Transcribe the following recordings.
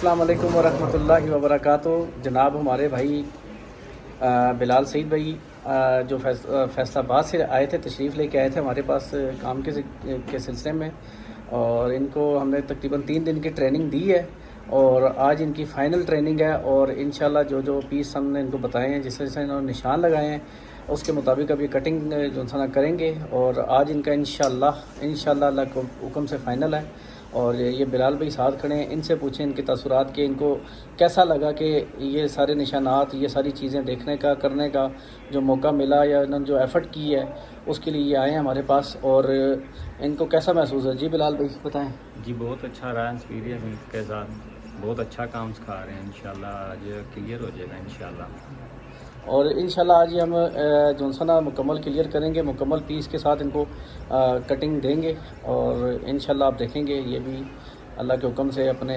अस्सलाम वालेकुम वरहमतुल्लाहि वबरकातुहू। जनाब हमारे भाई बिलाल सईद भाई जो फैसलाबाद से आए थे, तशरीफ़ लेके आए थे हमारे पास काम के सिलसिले में, और इनको हमने तकरीबन 3 दिन की ट्रेनिंग दी है और आज इनकी फ़ाइनल ट्रेनिंग है। और इंशाल्लाह जो जो पीस हमने इनको बताए हैं, जिस जैसे इन्होंने निशान लगाए हैं, उसके मुताबिक अब ये कटिंग जो है करेंगे। और आज इनका इंशाल्लाह अल्लाह के हुक्म से फ़ाइनल है। और ये बिलाल भाई साथ खड़े हैं, इनसे पूछें इनके तसुरात के, इनको कैसा लगा कि ये सारे निशानात, ये सारी चीज़ें देखने का, करने का जो मौका मिला या इन्होंने जो एफ़र्ट की है उसके लिए ये आए हैं हमारे पास। और इनको कैसा महसूस है? जी बिलाल भाई बताएं। जी बहुत अच्छा रहा एक्सपीरियंस इनके साथ, बहुत अच्छा काम सिखा रहे हैं। इंशाल्लाह आज क्लियर हो जाएगा इंशाल्लाह। और इंशाल्लाह आज ही हम जोनसना मुकम्मल क्लियर करेंगे, मुकम्मल पीस के साथ इनको कटिंग देंगे। और इंशाल्लाह आप देखेंगे ये भी अल्लाह के हुक्म से अपने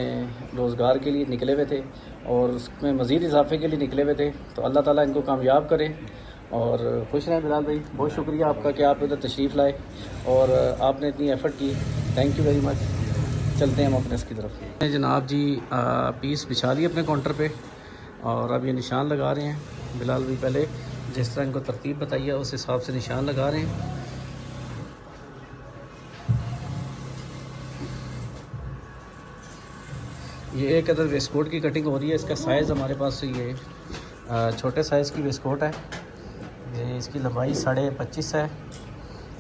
रोज़गार के लिए निकले हुए थे और उसमें मज़ीद इजाफे के लिए निकले हुए थे। तो अल्लाह ताला इनको कामयाब करे और खुश रहें। बिलाल भाई बहुत शुक्रिया आपका कि आप इधर तशरीफ़ लाए और आपने इतनी एफ़र्ट की। Thank you very much. चलते हैं हम अपने इसकी तरफ। जनाब जी पीस बिछा लिए अपने काउंटर पे और अब ये निशान लगा रहे हैं। बिलाल भाई पहले जिस तरह इनको तरतीब बताइए उस हिसाब से निशान लगा रहे हैं। ये एक अदर वेस्टकोट की कटिंग हो रही है। इसका साइज़ हमारे पास ये छोटे साइज़ की वेस्टकोट है। ये इसकी लंबाई 25.5 है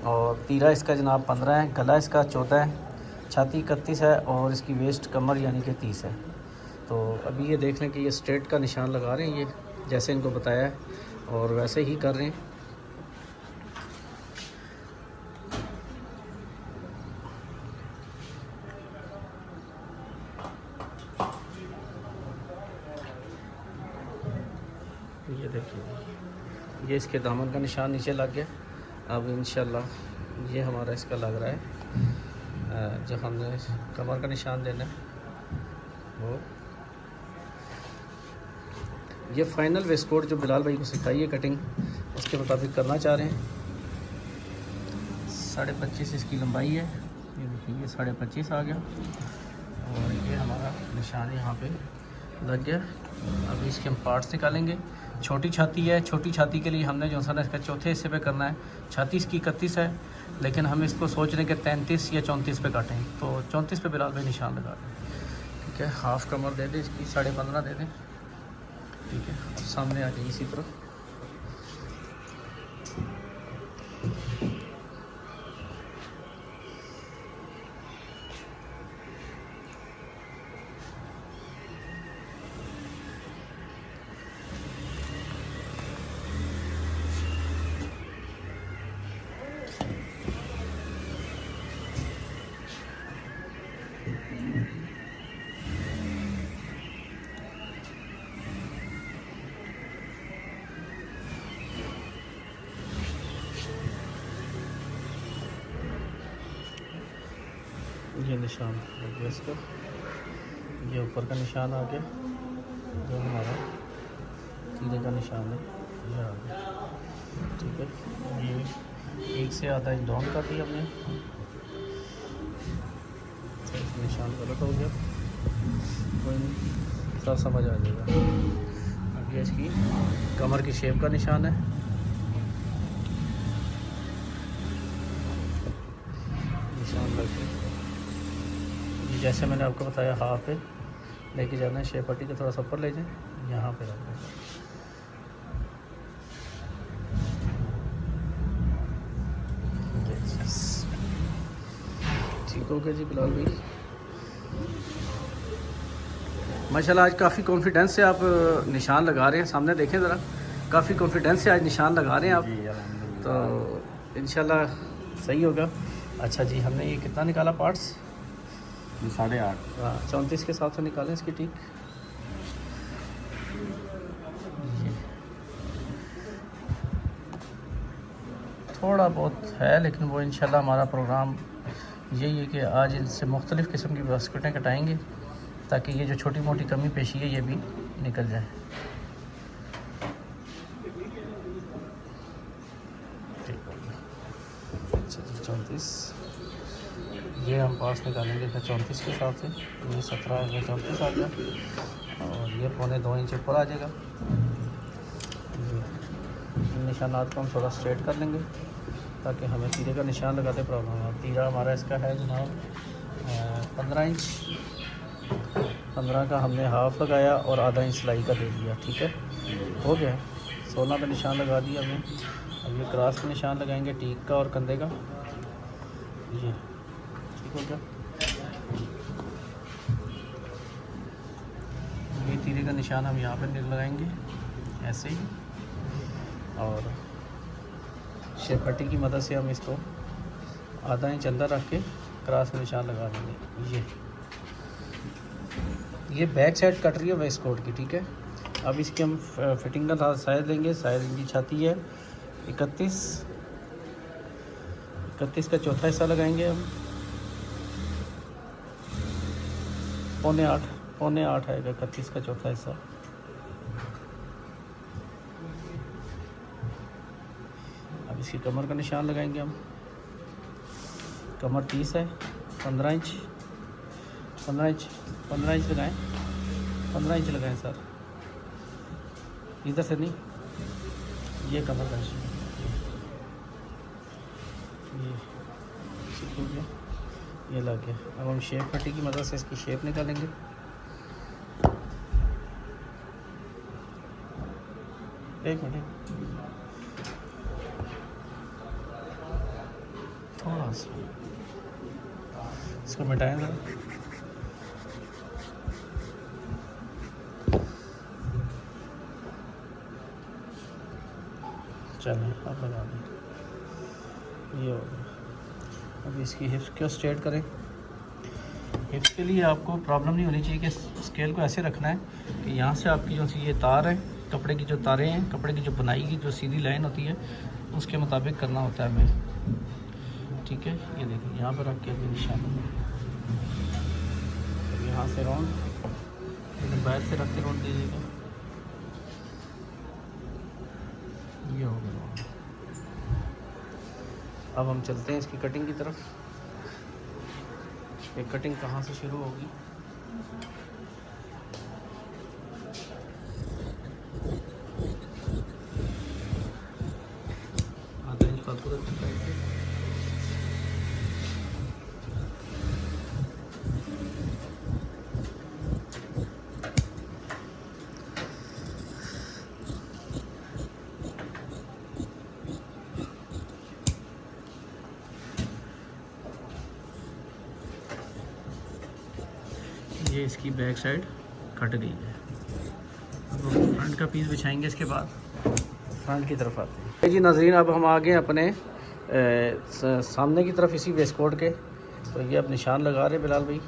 और तीरा इसका जनाब 15 है, गला इसका 14 है, छाती 31 है और इसकी वेस्ट कमर यानी कि 30 है। तो अभी ये देख लें कि ये स्ट्रेट का निशान लगा रहे हैं, ये जैसे इनको बताया है और वैसे ही कर रहे हैं। ये देखिए ये इसके दामन का निशान नीचे लग गया। अब इंशाल्लाह ये हमारा इसका लग रहा है। जब हमने कमर का निशान देना है वो ये फ़ाइनल वेस्टकोट जो बिलाल भाई को सिखाई है कटिंग, उसके मुताबिक करना चाह रहे हैं। 25.5 इसकी लंबाई है। ये देखिए ये 25.5 आ गया और ये हमारा निशान यहाँ पे लग गया। अभी इसके हम पार्ट्स निकालेंगे। छोटी छाती है, छोटी छाती के लिए हमने जो है इसका चौथे हिस्से पे करना है। छाती इसकी 31 है, लेकिन हम इसको सोच रहे हैं कि 33 या 34 पे काटें। तो 34 पे बिलाल भाई निशान लगा दें। ठीक है, हाफ़ कमर दे दें इसकी, 15.5 दे दें। ठीक है, अब सामने आ जाइए इसी तरफ। ये निशान हो गया इसका, ये ऊपर का निशान आ गया जो हमारा तीरे का निशान है, ये आ गया। ठीक है, ये 1 से आधा इंच डाउन कर दिया हमने, तो निशान गलत हो गया, कोई नहीं, सब समझ आ जाएगा। अब ये इसकी कमर की शेप का निशान है। निशान लग गया। जैसे मैंने आपको बताया हाफ पे लेके जाना है, शेप पट्टी को थोड़ा सा ऊपर ले जाएं, यहाँ पे रख दें। ठीक हो गया जी बिलाल भाई। माशाल्लाह आज काफ़ी कॉन्फिडेंस से आप निशान लगा रहे हैं। सामने देखें ज़रा, काफ़ी कॉन्फिडेंस से आज निशान लगा रहे हैं आप, तो इंशाल्लाह सही होगा। अच्छा जी, हमने ये कितना निकाला पार्ट्स? 8.5। हाँ, 34 के साथ निकालें इसकी। ठीक, थोड़ा बहुत है लेकिन वो इंशाल्लाह हमारा प्रोग्राम यही है कि आज इनसे मुख्तलिफ़ किस्म की बास्केटें कटाएँगे ताकि ये जो छोटी मोटी कमी पेशी है ये भी निकल जाए। ठीक हो गया। अच्छा जी, 34 ये हम पास निकालेंगे फिर 34 के हिसाब से। ये 17 है, 34 आ गया और ये 2.25 इंच ऊपर आ जाएगा। ये इन निशानात को हम थोड़ा स्ट्रेट कर लेंगे ताकि हमें तीरे का निशान लगाते प्रॉब्लम हो। तीरा हमारा इसका है जनाब 15 इंच। 15 का हमने हाफ़ लगाया और आधा इंच सिलाई का दे दिया। ठीक है, हो गया। 16 का निशान लगा दिया हमने। अब ये क्रॉस का निशान लगाएंगे टीक का और कंधे का। ये ठीक हो गया। ये तीरे का निशान हम यहाँ पर लगाएंगे ऐसे ही और शेप पट्टी की मदद से हम इसको आधा इंच अंदर रख के क्रॉस का निशान लगा देंगे। ये बैक साइड कट रही है वेस्ट कोट की। ठीक है, अब इसकी हम फिटिंग का साइज़ लेंगे। साइज़ इनकी छाती है 31 का चौथा हिस्सा लगाएंगे हम। 8.25 आएगा 31 का चौथा हिस्सा। अब इसकी कमर का निशान लगाएंगे हम। कमर 30 है, 15 इंच लगाएं। 15 इंच लगाएं सर, इधर से नहीं। ये कमर का निशान, ये ठीक हो गया, ये लग गया। अब हम शेप पट्टी की मदद से इसकी शेप निकालेंगे। एक मिनट, थोड़ा सा इसको मिटाएं ज़रा। चलें, अब लगा दें। ये हो गया। अब इसकी हिप्स को स्ट्रेट करें। हिप्स के लिए आपको प्रॉब्लम नहीं होनी चाहिए कि स्केल को ऐसे रखना है कि यहाँ से आपकी जो सी ये तार है, कपड़े की जो तारें हैं, कपड़े की जो बुनाई की जो सीधी लाइन होती है उसके मुताबिक करना होता है हमें। ठीक है, ये देखिए यहाँ पर रख के अभी निशान यहाँ से राउंड, लेकिन बैक से रख के राउंड दीजिएगा। ये हो गया। अब हम चलते हैं इसकी कटिंग की तरफ। ये कटिंग कहाँ से शुरू होगी? आधा इंच फालतू रख सकते हैं। ये इसकी बैक साइड कट गई है। अब हम फ्रंट का पीस बिछाएंगे। इसके बाद फ्रंट की तरफ आते हैं जी नाज़रीन। अब हम आ गए अपने सामने की तरफ इसी वेस्ट कोट के। तो ये अब निशान लगा रहे बिलाल भाई।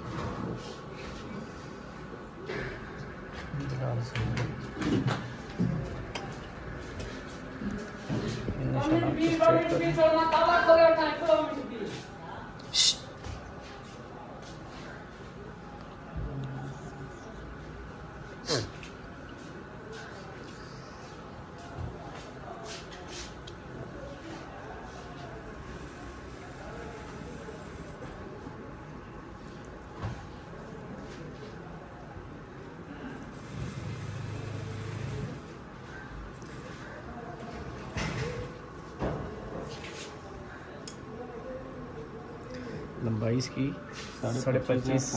लंबाई इसकी 25.5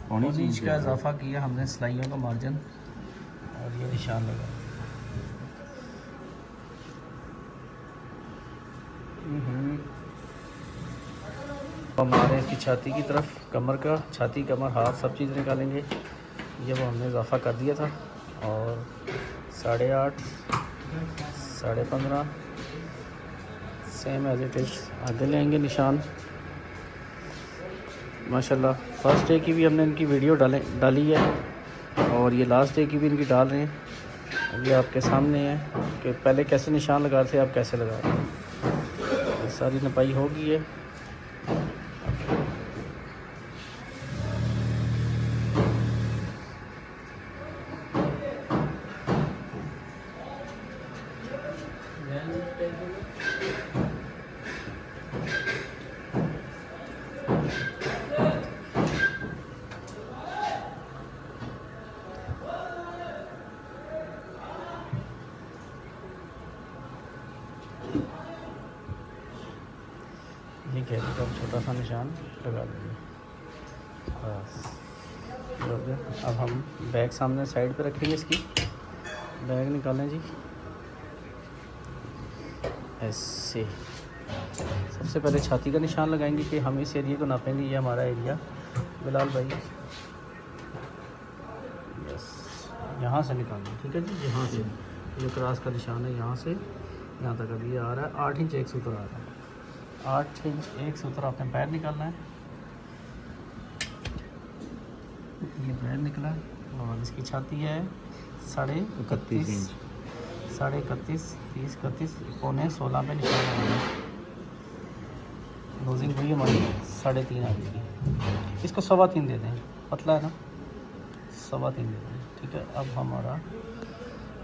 पौने इंच का इजाफा किया हमने सिलाइयों का मार्जिन, और ये निशान लगा। हमारे इसकी छाती की तरफ कमर का, छाती कमर हाथ सब चीज़ निकालेंगे। ये वो हमने इजाफा कर दिया था, और 8.5 15.5 सेम एज इट इज़ आगे लेंगे निशान। माशाल्लाह फर्स्ट डे की भी हमने इनकी वीडियो डाली है, और ये लास्ट डे की भी इनकी डाल रहे हैं। ये आपके सामने है कि पहले कैसे निशान लगा थे, अब कैसे लगा रहे हैं। सारी नपाई हो गई है। सा निशान लगा देंगे बस। हो गया। अब हम बैग सामने साइड पे रखेंगे, इसकी बैग निकालें जी ऐसे। सबसे पहले छाती का निशान लगाएंगे कि हम इस एरिया को नापेंगे, ये हमारा एरिया बिलाल भाई यस यहाँ से निकालना, ठीक है जी। यहाँ से ये क्रॉस का निशान है, यहाँ से यहाँ तक अभी आ रहा है 8 इंच 1 सूत्र आ रहा है। 8 इंच 1 सूत्र आपने पैर निकालना है, ये पैर निकला और इसकी छाती है 31.5 इंच, 31.5, 30, 31, पौने 16 पे निशान लगाना। लूजिंग हुई हमारी 3.5 आ गई, इसको 3.25 दे दें, पतला है ना, 3.25 दे दें, ठीक है। अब हमारा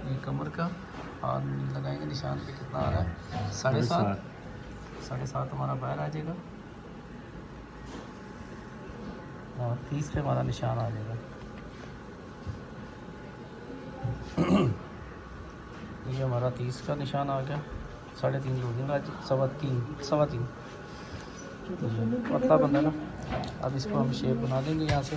ये कमर का हाथ लगाएंगे निशान पे, कितना आ रहा है 7.5, 7.5 हमारा बाहर आ जाएगा और 30 पे हमारा निशान आ जाएगा। ये हमारा 30 का निशान आ गया, 3.5 लूजिंग आज 3.25 पतला बंदा ना। अब इसको हम शेप बना देंगे यहाँ से,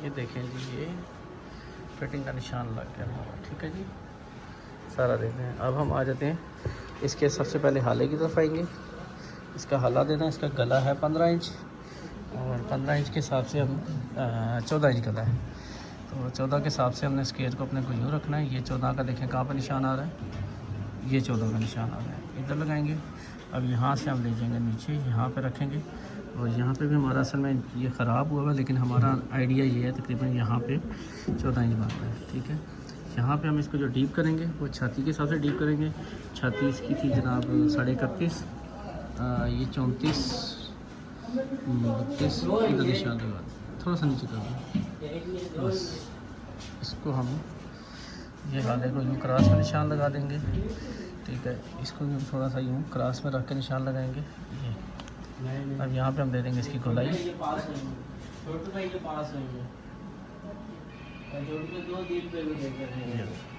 ये देखें जी, ये फिटिंग का निशान लग गया हमारा, ठीक है जी। सारा देते हैं। अब हम आ जाते हैं इसके सबसे पहले हाले की तरफ आएंगे। इसका हाला देना, इसका गला है 15 इंच और 15 इंच के हिसाब से हम 14 इंच गला है, तो 14 के हिसाब से हमने स्केल को अपने को यूँ रखना है। ये 14 का देखें कहाँ पर निशान आ रहा है, ये 14 का निशान आ रहा है, इधर लगाएंगे। अब यहाँ से हम ले जाएंगे नीचे, यहाँ पे रखेंगे और यहाँ पे भी हमारा असल में ये ख़राब हुआ है, लेकिन हमारा आइडिया ये है तकरीबन यहाँ पे 14 इंच बनता है, ठीक है। यहाँ पे हम इसको जो डीप करेंगे वो छाती के हिसाब से डीप करेंगे। छाती इसकी थी जनाब 31.5, ये 34, 32, इधर निशान लगा थोड़ा सा नीचे कर दें बस। इसको हम ये हाले को यूँ क्रॉस में निशान लगा देंगे, ठीक है। इसको भी हम थोड़ा सा यूँ क्रॉस में रख के निशान लगाएंगे। ये अब यहाँ पे हम दे देंगे इसकी गोलाई,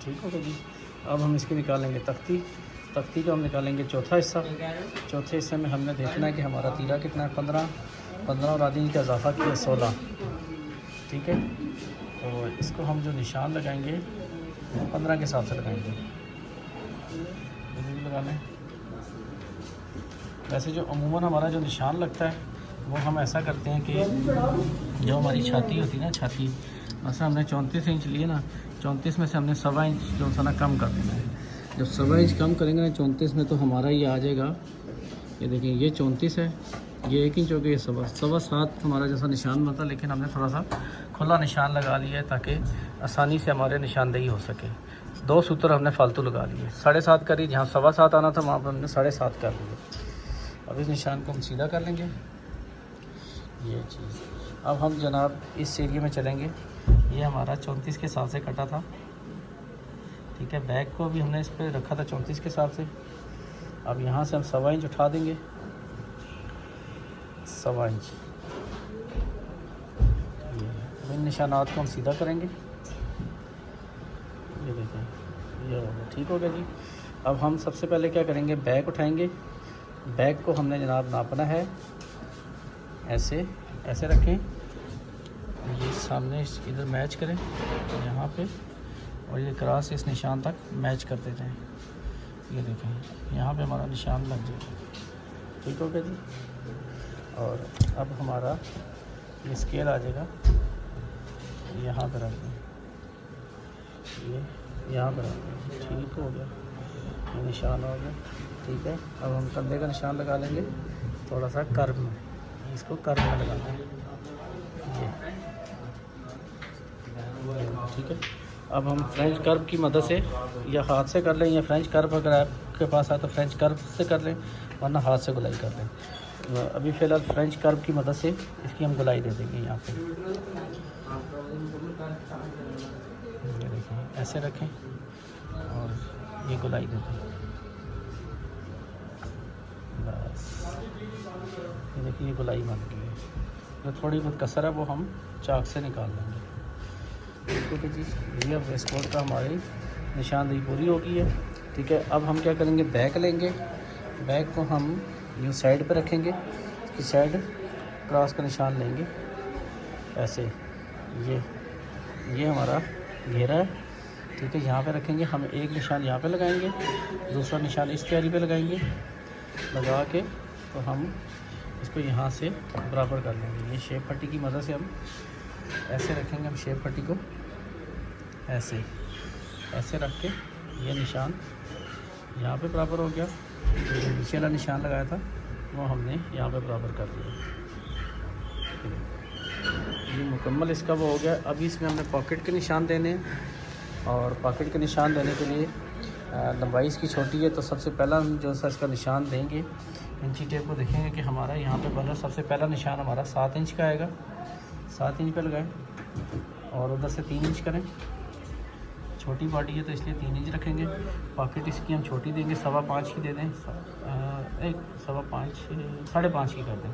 ठीक होगा जी। अब हम इसकी निकालेंगे तख्ती। तख्ती को हम निकालेंगे चौथा हिस्सा। चौथे हिस्से में हमने देखना है कि हमारा तीरा कितना है, 15 और आधी इंच का इजाफा किया 16, ठीक है। और इसको हम जो निशान लगाएंगे 15 के हिसाब से लगाएंगे, लगा लें। वैसे जो अमूमन हमारा जो निशान लगता है वो हम ऐसा करते हैं कि जो हमारी छाती होती है ना, छाती वैसे हमने 34 इंच लिए ना, 34 में से हमने 1.25 इंच जो सा ना कम कर देना है। जब 1.25 इंच कम करेंगे ना 34 में, तो हमारा ये आ जाएगा, ये देखिए ये 34 है, ये 1 इंच हो गया, ये 7.25 हमारा जैसा निशान बनता, लेकिन हमने थोड़ा सा खुला निशान लगा लिया है ताकि आसानी से हमारे निशानदेही हो सके। 2 सूत्र हमने फालतू लगा लिए, 7.5 करी, जहाँ 7.25 आना था वहाँ पर हमने 7.5 कर लिया। अब इस निशान को हम सीधा कर लेंगे, ये चीज़। अब हम जनाब इस एरिया में चलेंगे, ये हमारा 34 के हिसाब से कटा था, ठीक है। बैक को भी हमने इस पर रखा था 34 के हिसाब से। अब यहाँ से हम 1.25 इंच उठा देंगे, 1.25 इंच। इन निशानात को हम सीधा करेंगे, ये देखें ये होगा, ठीक होगा जी। अब हम सबसे पहले क्या करेंगे, बैक उठाएंगे। बैक को हमने जनाब नापना है, ऐसे ऐसे रखें, ये सामने इधर मैच करें यहाँ पे, और ये क्रॉस इस निशान तक मैच कर देते हैं। ये देखें यहाँ पे हमारा निशान लग जाएगा, ठीक हो गया जी। और अब हमारा ये स्केल आ जाएगा, यहाँ पर रख दें, ये यहाँ पर रख दें, ठीक हो गया, ये निशान हो गया, ठीक है। अब हम कंधे का निशान लगा लेंगे थोड़ा सा कर्व में, इसको कर्व में लगाना है, ये ठीक है। अब हम फ्रेंच कर्व की मदद से या हाथ से कर लें, या फ्रेंच कर्व अगर आपके पास आए तो फ्रेंच कर्व से कर लें, वरना हाथ से गुलाई कर लें। अभी फ़िलहाल फ्रेंच कर्व की मदद से इसकी हम गुलाई दे देंगे यहाँ पे। ये देखें ऐसे रखें और ये गोलाई देते हैं। बस ये देखिए ये गोलाई बन गई है। जो थोड़ी बहुत कसर है वो हम चाक से निकाल लेंगे। ठीक है जी, ये अब वेस्टकोट का हमारी निशानदेही पूरी हो गई है। ठीक है, अब हम क्या करेंगे, बैक लेंगे। बैक को हम यूँ साइड पे रखेंगे, इसकी साइड क्रॉस का निशान लेंगे ऐसे। ये हमारा घेरा है। ठीक है, यहाँ पे रखेंगे हम। एक निशान यहाँ पे लगाएंगे, दूसरा निशान इस क्यारी पे लगाएंगे। लगा के तो हम इसको यहाँ से बराबर कर लेंगे। ये शेप पट्टी की मदद से हम ऐसे रखेंगे। हम शेप पट्टी को ऐसे रख के ये निशान यहाँ पे बराबर हो गया। जो नीचे वाला निशान लगाया था वो हमने यहाँ पे बराबर कर दिया। ये मुकम्मल इसका वो हो गया। अभी इसमें हमने पॉकेट के निशान देने हैं, और पॉकेट के निशान देने के लिए लंबाई इसकी छोटी है, तो सबसे पहला हम जो सा इसका निशान देंगे, इंची टेप को देखेंगे कि हमारा यहाँ पे बना। सबसे पहला निशान हमारा 7 इंच का आएगा। 7 इंच पे लगाएं और उधर से 3 इंच करें। छोटी बॉडी है तो इसलिए 3 इंच रखेंगे। पॉकेट इसकी हम छोटी देंगे, 5.25 की दे दें। 5.5 की कर दें।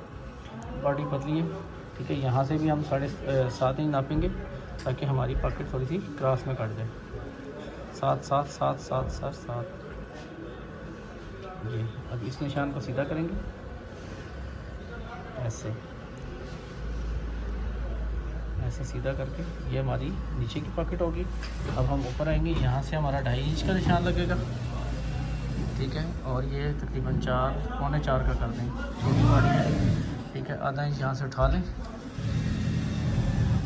बॉडी पतली है। ठीक है, यहाँ से भी हम 7.5 इंच नापेंगे ताकि हमारी पॉकेट थोड़ी सी क्रॉस में कट जाए। 7 7 7 7 7 7 जी। अब इस निशान को सीधा करेंगे ऐसे सीधा करके। ये हमारी नीचे की पॉकेट होगी। अब हम ऊपर आएंगे, यहाँ से हमारा 2.5 इंच का निशान लगेगा। ठीक है, और ये तकरीबन 4 का कर दें। छोटी बॉडी है। ठीक है, आधा इंच यहाँ से उठा लें,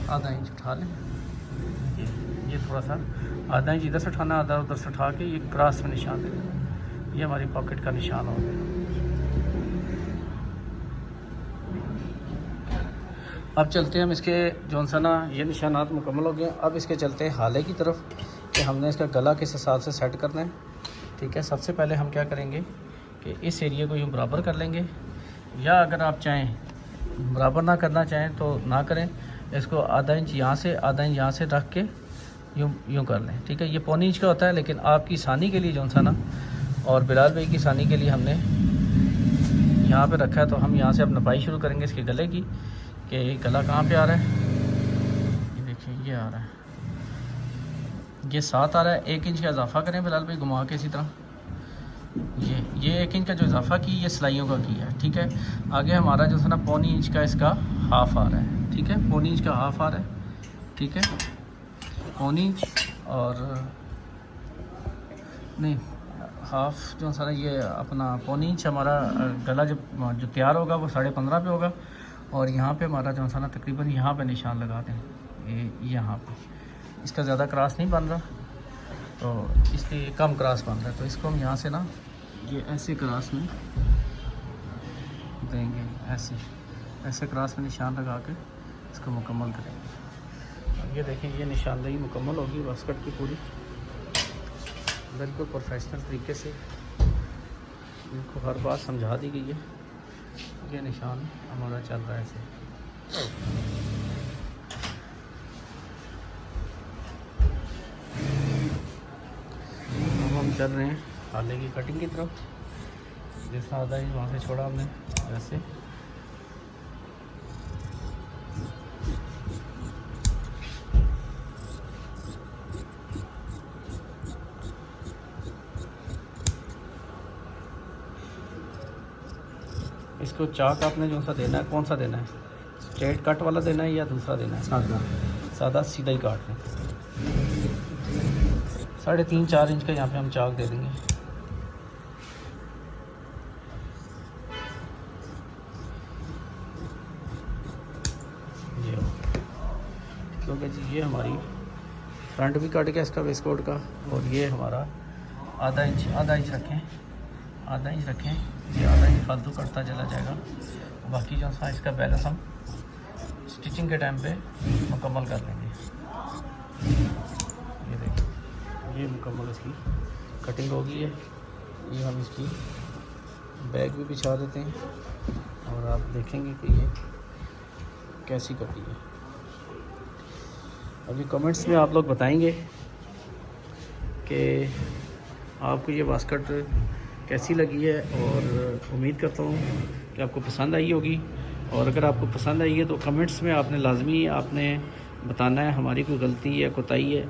आधा इंच उठा लें। ये थोड़ा सा आधा इंच इधर से उठाना, आधा उधर से उठा के ये क्रॉस में निशान दे देना। ये हमारी पॉकेट का निशान हो गया। अब चलते हैं हम इसके जौन सा ना, ये निशानात मुकम्मल हो गए। अब इसके चलते हैं हाले की तरफ कि हमने इसका गला किस हिसाब से सेट करना है। ठीक है, सबसे पहले हम क्या करेंगे कि इस एरिया को यूँ बराबर कर लेंगे, या अगर आप चाहें बराबर ना करना चाहें तो ना करें। इसको आधा इंच यहाँ से, आधा इंच यहाँ से रख के यूँ कर लें। ठीक है, ये 1.25 इंच का होता है, लेकिन आपकी आसानी के लिए जौन सा ना, और बिलाल भाई की आसानी के लिए हमने यहाँ पे रखा है। तो हम यहाँ से अब नपाई शुरू करेंगे इसके गले की, कि गला कहाँ पे आ रहा है। ये देखिए ये आ रहा है, ये 7 आ रहा है। 1 इंच का इजाफा करें बिलाल भाई, घुमा के इसी तरह। ये 1 इंच का जो इजाफा की, ये सिलाइयों का किया है। ठीक है, आगे हमारा जो है ना 1.25 इंच का इसका हाफ़ आ रहा है। ठीक है, 1.25 इंच का हाफ़ आ रहा है। ठीक है, 1.25 इंच और नहीं हाफ़ जो सारा ये अपना 1.25 इंच हमारा गला जो तैयार होगा वो 15.5 पे होगा। और यहाँ पे हमारा जो सा ना तकरीबन यहाँ पे निशान लगा दें। ये यहाँ पे इसका ज़्यादा क्रॉस नहीं बन रहा, तो इसलिए कम क्रॉस बन रहा है। तो इसको हम यहाँ से ना ये ऐसे क्रॉस में देंगे, ऐसे क्रॉस में निशान लगा के इसको मुकम्मल करेंगे। अब ये देखें, ये निशानदेही मुकम्मल होगी वास्कट की पूरी, बिल्कुल प्रोफेशनल तरीके से इनको हर बात समझा दी गई है। ये निशान हमारा चल रहा है ऐसे। अब हम चल रहे हैं हाले की कटिंग की तरफ। जैसा आधा इंच वहाँ से छोड़ा हमने, वैसे इसको चाक आपने जो सा देना है, कौन सा देना है, स्ट्रेट कट वाला देना है या दूसरा देना है? सादा सीधा ही काट लें। 3.5-4 इंच का यहाँ पे हम चाक दे देंगे। ये क्योंकि जी ये हमारी फ्रंट भी कट गया इसका वेस्टकोट का, और ये हमारा आधा इंच रखें, आधा इंच रखें। ये आधा इंच फालतू कटता चला जाएगा, बाकी जो सा इसका बैलेंस हम स्टिचिंग के टाइम पे मुकम्मल कर लेंगे। ये देखिए ये मुकम्मल इसकी कटिंग हो गई है। ये हम इसकी बैग भी बिछा देते हैं और आप देखेंगे कि ये कैसी कटी है। अभी कमेंट्स में आप लोग बताएंगे कि आपको ये बास्केट कैसी लगी है, और उम्मीद करता हूँ कि आपको पसंद आई होगी। और अगर आपको पसंद आई है तो कमेंट्स में आपने लाजमी आपने बताना है हमारी कोई गलती या कोताही है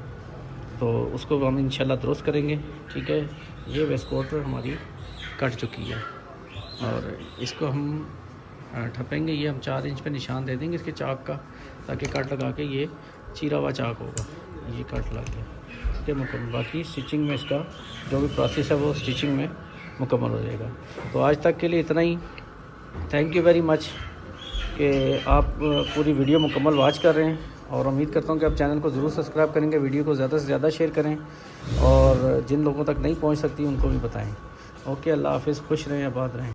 तो उसको हम इंशाल्लाह दुरुस्त करेंगे। ठीक है, ये वेस्ट कोट हमारी कट चुकी है और इसको हम ठपेंगे। ये हम 4 इंच पे निशान दे देंगे इसके चाक का, ताकि कट लगा के ये चीरा हुआ चाक होगा, ये कट लग गया। ठीक है, मुकम्मल। बाकी स्टिचिंग में इसका जो भी प्रोसेस है वो स्टिचिंग में मुकम्मल हो जाएगा। तो आज तक के लिए इतना ही। थैंक यू वेरी मच कि आप पूरी वीडियो मुकम्मल वॉच कर रहे हैं, और उम्मीद करता हूँ कि आप चैनल को ज़रूर सब्सक्राइब करेंगे, वीडियो को ज़्यादा से ज़्यादा शेयर करें, और जिन लोगों तक नहीं पहुँच सकती उनको भी बताएँ। ओके, अल्लाह हाफ़िज़, खुश रहें, आबाद रहें।